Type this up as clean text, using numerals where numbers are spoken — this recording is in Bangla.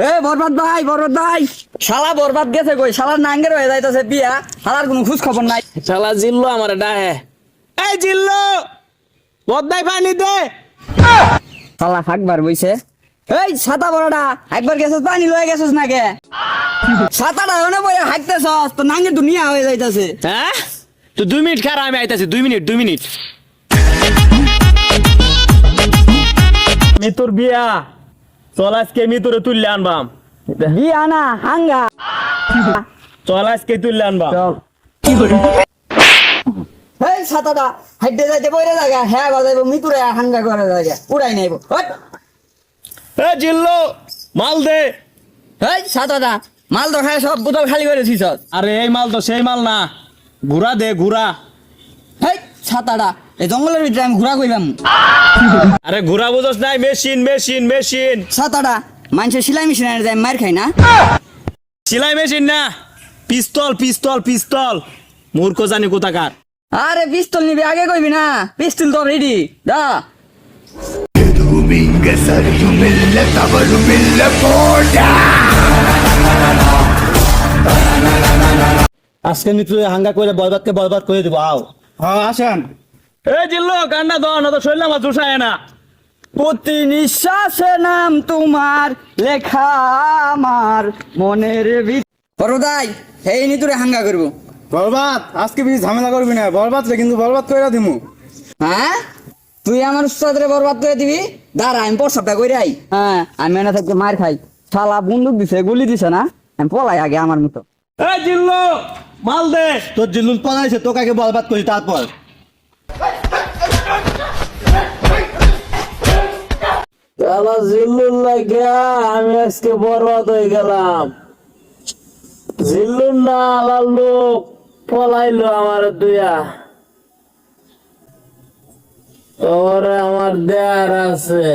এ বরবাদ ভাই শালা বরবাদ গেছে কই শালার নাঙ্গের হয়ে যাইতাছে বিয়া শালার কোনো খোঁজ খবর নাই। শালা জিল্লো আমার ডাহে। এই জিল্লো বদনাই পানি দে। শালা হাকবার বইছে। এই ছাতা বড়টা একবার গেছস পানি লয়ে গেছস না কে? ছাতাটা ওনে বইয়া হাঁটতেছস তো নাঙ্গের দুনিয়া হয়ে যাইতাছে। হ্যাঁ তো 2 মিনিট খারাপ, আমি আইতাছি 2 মিনিট। মিতুর বিয়া চল আজকে মিতুরে তুললে আনবাম। বিয়া না হাঙ্গা। চল আজকে তুললে আনবাম। কি করে? এই ছাতাটা হাইটে যাইতে বইরে জায়গা হ্যাঁ বাজাইবো মিতুরে হাঙ্গা করে জায়গা উড়াই নাইবো। এ জিল্লো মাল দে। এই ছাতাটা মাল তো খায় সব বোতল খালি করে দিছস। আরে এই মাল তো সেই মাল না, ঘুরা দে ঘুরা। হেই ছাতাটা এই জঙ্গলের ভিতরে আমি ঘোরা কইলাম। আরে ঘুরা বুঝস নাই, মেশিন। ছাতাটা মানুষের সেলাই মেশিনের যায় মার খাই না। সেলাই মেশিন না, পিস্তল মূর্খ জানি কোথাকার। আরে পিস্তল নিবি আগে কইবি না, পিস্তল তো রেডি দা। আজকে মিত্র হাঙ্গা করে বরবাদ করে দিব। আও হ্যাঁ আসেন। এই জিল্লো কান্না দাও না তো শরীর আমার জুসায় না। প্রতি নিঃশ্বাসে নাম তোমার লেখা আমার মনের ভিতর। এই নি তোরে হাঙ্গা করবো। বরবাদ আজকে বেশি ঝামেলা করবি না, বরবাদ রে কিন্তু বরবাদ করে দিমু। হ্যাঁ তুই আমার উস্তাদরে বরবাদ করে দিবি, দাঁড়া আমি প্রস্তাবটা কইরে আই। হ্যাঁ আমি এনে থাকতে মার খাই, শালা বন্দুক দিছে গুলি দিছে না, আমি পলাই আগে আমার মতো। এই জিল্লো মাল দে। তোর জিল্লুল পলাইছে, তোকে আগে বরবাদ করি তারপর। শালা জিল্লুর লাগিয়া আমি আজকে বরবাদ হয়ে গেলাম। জিল্লুর না আলার লোক পলাইলো আমার দুয়া। তোরে আমার দেয়ার আছে।